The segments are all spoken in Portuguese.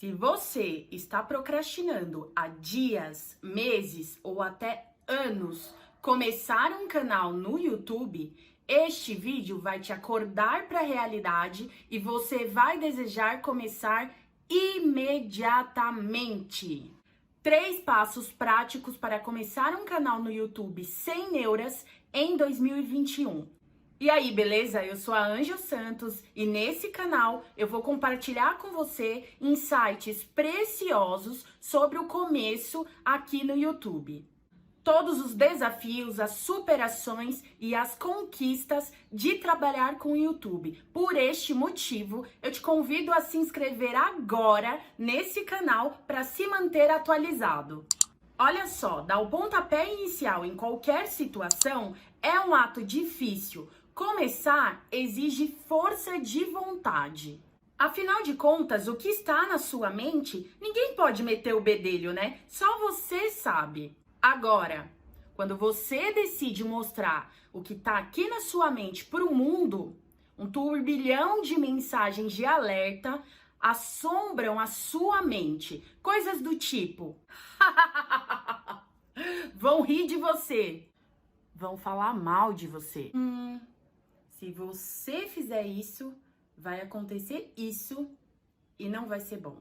Se você está procrastinando há dias, meses ou até anos começar um canal no YouTube, este vídeo vai te acordar para a realidade e você vai desejar começar imediatamente. 3 passos práticos para começar um canal no YouTube sem neuras em 2021. E aí, beleza? Eu sou a Ângel Santos e nesse canal eu vou compartilhar com você insights preciosos sobre o começo aqui no YouTube. Todos os desafios, as superações e as conquistas de trabalhar com o YouTube. Por este motivo, eu te convido a se inscrever agora nesse canal para se manter atualizado. Olha só, dar o pontapé inicial em qualquer situação é um ato difícil. Começar exige força de vontade. Afinal de contas, o que está na sua mente, ninguém pode meter o bedelho, né? Só você sabe. Agora, quando você decide mostrar o que está aqui na sua mente para o mundo, um turbilhão de mensagens de alerta assombram a sua mente. Coisas do tipo: vão rir de você, vão falar mal de você. Se você fizer isso, vai acontecer isso e não vai ser bom.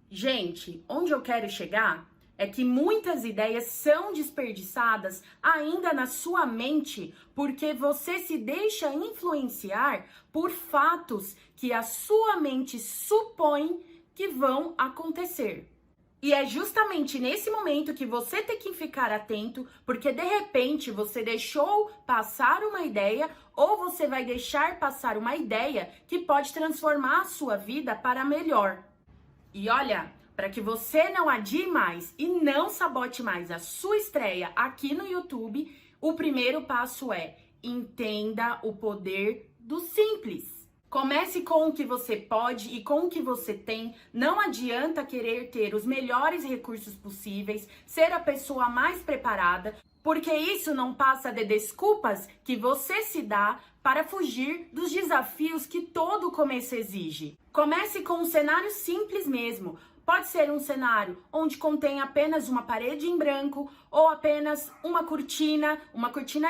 Gente, onde eu quero chegar é que muitas ideias são desperdiçadas ainda na sua mente porque você se deixa influenciar por fatos que a sua mente supõe que vão acontecer. E é justamente nesse momento que você tem que ficar atento, porque de repente você deixou passar uma ideia ou você vai deixar passar uma ideia que pode transformar a sua vida para melhor. E olha, para que você não adie mais e não sabote mais a sua estreia aqui no YouTube, o primeiro passo é: entenda o poder do simples. Comece com o que você pode e com o que você tem. Não adianta querer ter os melhores recursos possíveis, ser a pessoa mais preparada, porque isso não passa de desculpas que você se dá para fugir dos desafios que todo começo exige. Comece com um cenário simples mesmo. Pode ser um cenário onde contém apenas uma parede em branco ou apenas uma cortina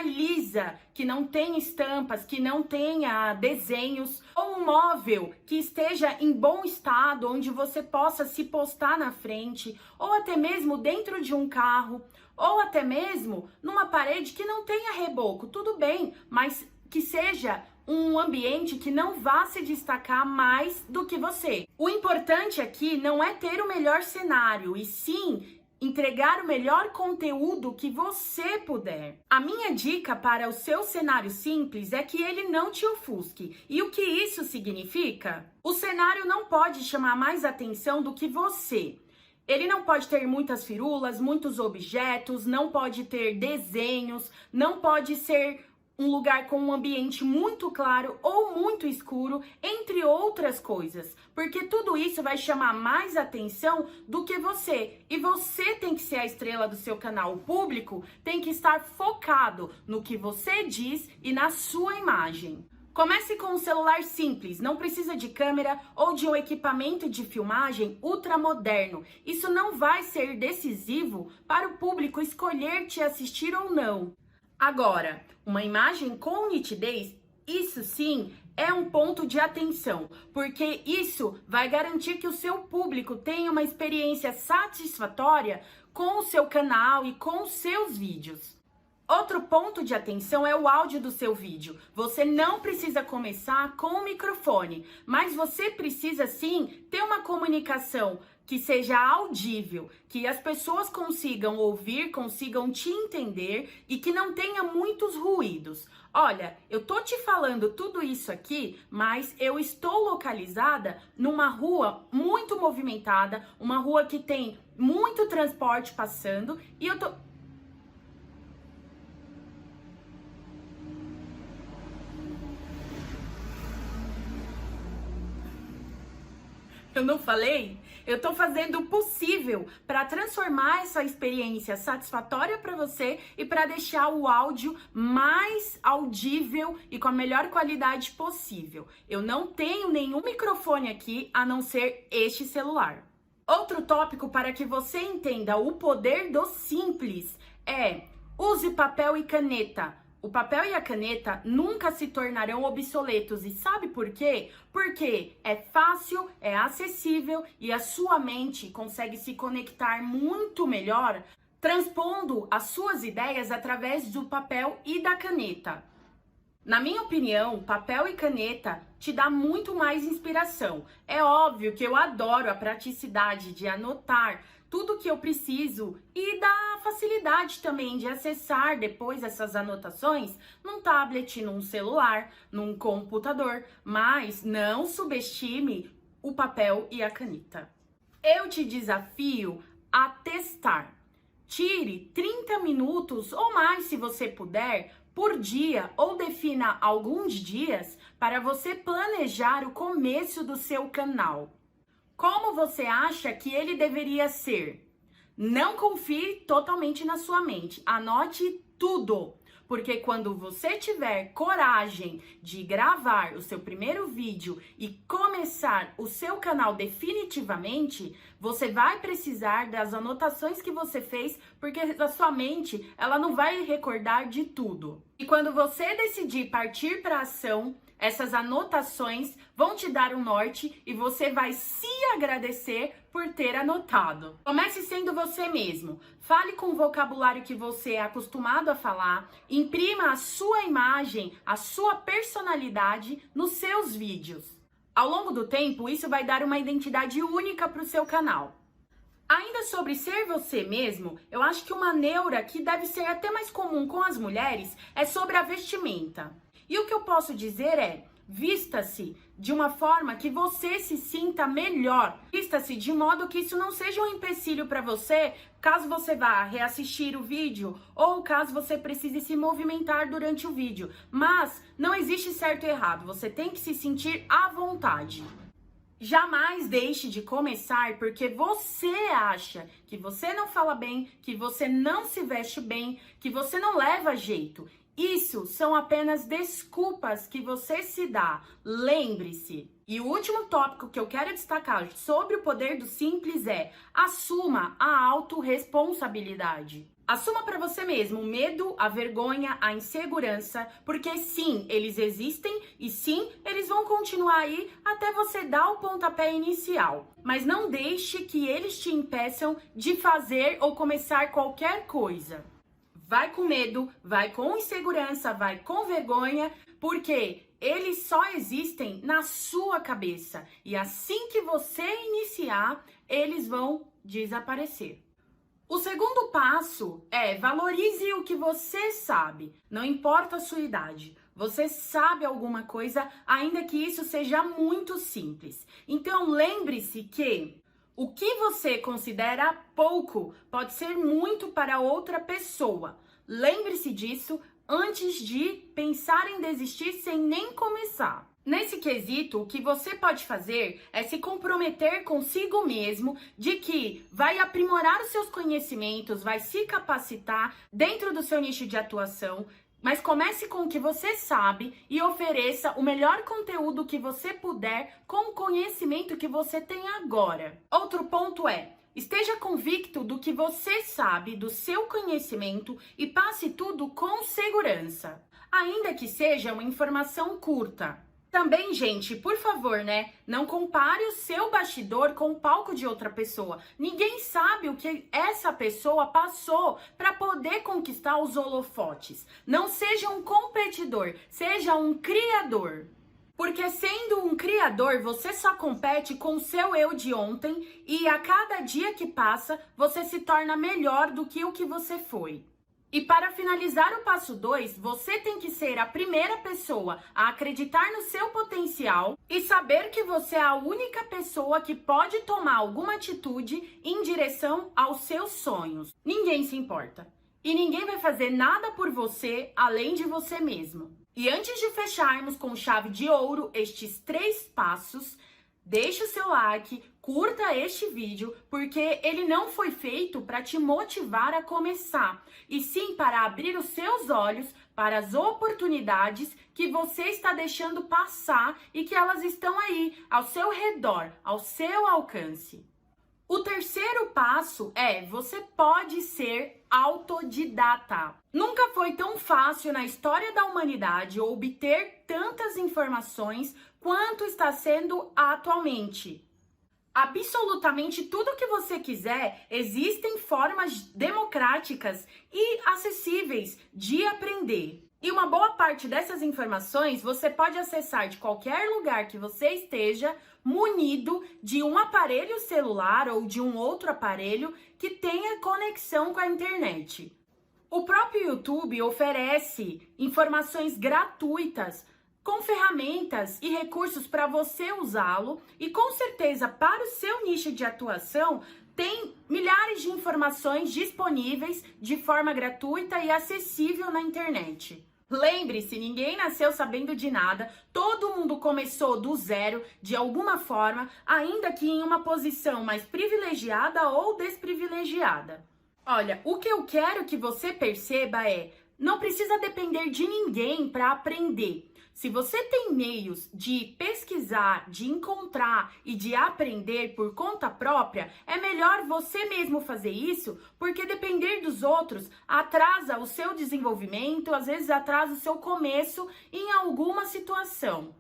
lisa, que não tenha estampas, que não tenha desenhos, ou um móvel que esteja em bom estado, onde você possa se postar na frente, ou até mesmo dentro de um carro, ou até mesmo numa parede que não tenha reboco, tudo bem, mas que seja um ambiente que não vá se destacar mais do que você. O importante aqui não é ter o melhor cenário, e sim entregar o melhor conteúdo que você puder. A minha dica para o seu cenário simples é que ele não te ofusque. E o que isso significa? O cenário não pode chamar mais atenção do que você. Ele não pode ter muitas firulas, muitos objetos, não pode ter desenhos, não pode ser um lugar com um ambiente muito claro ou muito escuro, entre outras coisas, porque tudo isso vai chamar mais atenção do que você. E você tem que ser a estrela do seu canal. O público tem que estar focado no que você diz e na sua imagem. Comece com um celular simples, não precisa de câmera ou de um equipamento de filmagem ultramoderno. Isso não vai ser decisivo para o público escolher te assistir ou não. Agora, uma imagem com nitidez, isso sim é um ponto de atenção, porque isso vai garantir que o seu público tenha uma experiência satisfatória com o seu canal e com os seus vídeos. Outro ponto de atenção é o áudio do seu vídeo. Você não precisa começar com o microfone, mas você precisa sim ter uma comunicação que seja audível, que as pessoas consigam ouvir, consigam te entender e que não tenha muitos ruídos. Olha, eu tô te falando tudo isso aqui, mas eu estou localizada numa rua muito movimentada, uma rua que tem muito transporte passando e eu tô... Eu não falei? Eu tô fazendo o possível para transformar essa experiência satisfatória para você e para deixar o áudio mais audível e com a melhor qualidade possível. Eu não tenho nenhum microfone aqui a não ser este celular. Outro tópico para que você entenda o poder do simples é: use papel e caneta. O papel e a caneta nunca se tornarão obsoletos. E sabe por quê? Porque é fácil, é acessível e a sua mente consegue se conectar muito melhor, transpondo as suas ideias através do papel e da caneta. Na minha opinião, papel e caneta te dá muito mais inspiração. É óbvio que eu adoro a praticidade de anotar tudo que eu preciso e da facilidade também de acessar depois essas anotações num tablet, num celular, num computador, mas não subestime o papel e a caneta. Eu te desafio a testar. Tire 30 minutos ou mais, se você puder, por dia, ou defina alguns dias para você planejar o começo do seu canal. Como você acha que ele deveria ser? Não confie totalmente na sua mente. Anote tudo, porque quando você tiver coragem de gravar o seu primeiro vídeo e começar o seu canal definitivamente, você vai precisar das anotações que você fez, porque a sua mente, ela não vai recordar de tudo. E quando você decidir partir para a ação, essas anotações vão te dar um norte e você vai se agradecer por ter anotado. Comece sendo você mesmo. Fale com o vocabulário que você é acostumado a falar. Imprima a sua imagem, a sua personalidade nos seus vídeos. Ao longo do tempo, isso vai dar uma identidade única para o seu canal. Ainda sobre ser você mesmo, eu acho que uma neura que deve ser até mais comum com as mulheres é sobre a vestimenta. E o que eu posso dizer é: vista-se de uma forma que você se sinta melhor. Vista-se de modo que isso não seja um empecilho para você, caso você vá reassistir o vídeo ou caso você precise se movimentar durante o vídeo. Mas não existe certo e errado, você tem que se sentir à vontade. Jamais deixe de começar porque você acha que você não fala bem, que você não se veste bem, que você não leva jeito. Isso são apenas desculpas que você se dá. Lembre-se. E o último tópico que eu quero destacar sobre o poder do simples é: assuma a autorresponsabilidade. Assuma para você mesmo o medo, a vergonha, a insegurança, porque sim, eles existem e sim, eles vão continuar aí até você dar o pontapé inicial. Mas não deixe que eles te impeçam de fazer ou começar qualquer coisa. Vai com medo, vai com insegurança, vai com vergonha, porque eles só existem na sua cabeça. E assim que você iniciar, eles vão desaparecer. O segundo passo é: valorize o que você sabe, não importa a sua idade. Você sabe alguma coisa, ainda que isso seja muito simples. Então lembre-se que o que você considera pouco pode ser muito para outra pessoa. Lembre-se disso antes de pensar em desistir sem nem começar. Nesse quesito, o que você pode fazer é se comprometer consigo mesmo de que vai aprimorar os seus conhecimentos, vai se capacitar dentro do seu nicho de atuação, mas comece com o que você sabe e ofereça o melhor conteúdo que você puder com o conhecimento que você tem agora. Outro ponto é: esteja convicto do que você sabe, do seu conhecimento, e passe tudo com segurança, ainda que seja uma informação curta. Também, gente, por favor, não compare o seu bastidor com o palco de outra pessoa. Ninguém sabe o que essa pessoa passou para poder conquistar os holofotes. Não seja um competidor, seja um criador. Porque sendo um criador, você só compete com o seu eu de ontem e a cada dia que passa, você se torna melhor do que o que você foi. E para finalizar o passo 2, você tem que ser a primeira pessoa a acreditar no seu potencial e saber que você é a única pessoa que pode tomar alguma atitude em direção aos seus sonhos. Ninguém se importa. E ninguém vai fazer nada por você além de você mesmo. E antes de fecharmos com chave de ouro estes 3 passos, deixe o seu like, curta este vídeo, porque ele não foi feito para te motivar a começar, e sim para abrir os seus olhos para as oportunidades que você está deixando passar e que elas estão aí, ao seu redor, ao seu alcance. O terceiro passo é: você pode ser autodidata. Nunca foi tão fácil na história da humanidade obter tantas informações quanto está sendo atualmente. Absolutamente tudo que você quiser, existem formas democráticas e acessíveis de aprender. E uma boa parte dessas informações você pode acessar de qualquer lugar que você esteja, munido de um aparelho celular ou de um outro aparelho que tenha conexão com a internet. O próprio YouTube oferece informações gratuitas com ferramentas e recursos para você usá-lo, e com certeza para o seu nicho de atuação tem milhares de informações disponíveis de forma gratuita e acessível na internet. Lembre-se, ninguém nasceu sabendo de nada, todo mundo começou do zero de alguma forma, ainda que em uma posição mais privilegiada ou desprivilegiada. Olha, o que eu quero que você perceba é: não precisa depender de ninguém para aprender. Se você tem meios de pesquisar, de encontrar e de aprender por conta própria, é melhor você mesmo fazer isso, porque depender dos outros atrasa o seu desenvolvimento, às vezes atrasa o seu começo em alguma situação.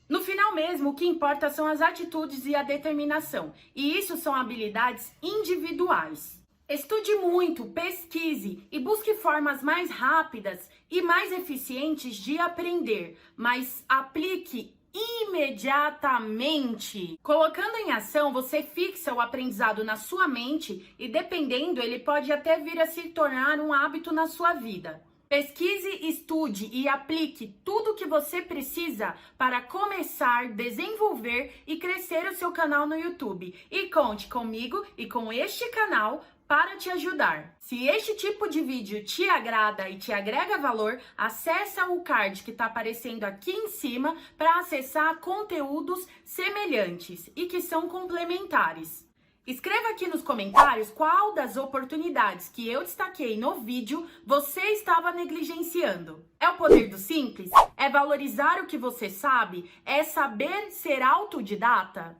No final mesmo, o que importa são as atitudes e a determinação, e isso são habilidades individuais. Estude muito, pesquise e busque formas mais rápidas e mais eficientes de aprender, mas aplique imediatamente. Colocando em ação, você fixa o aprendizado na sua mente e, dependendo, ele pode até vir a se tornar um hábito na sua vida. Pesquise, estude e aplique tudo o que você precisa para começar, desenvolver e crescer o seu canal no YouTube. E conte comigo e com este canal para te ajudar. Se este tipo de vídeo te agrada e te agrega valor, acessa o card que está aparecendo aqui em cima para acessar conteúdos semelhantes e que são complementares. Escreva aqui nos comentários qual das oportunidades que eu destaquei no vídeo você estava negligenciando. É o poder do simples? É valorizar o que você sabe? É saber ser autodidata?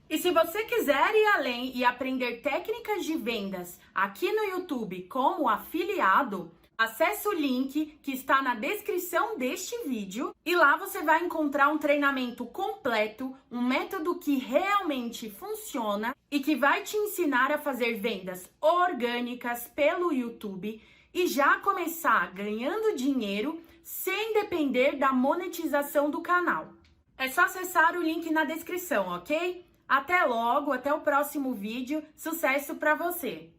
E se você quiser ir além e aprender técnicas de vendas aqui no YouTube como afiliado, acesse o link que está na descrição deste vídeo e lá você vai encontrar um treinamento completo, um método que realmente funciona e que vai te ensinar a fazer vendas orgânicas pelo YouTube e já começar ganhando dinheiro sem depender da monetização do canal. É só acessar o link na descrição, ok? Até logo, até o próximo vídeo. Sucesso para você!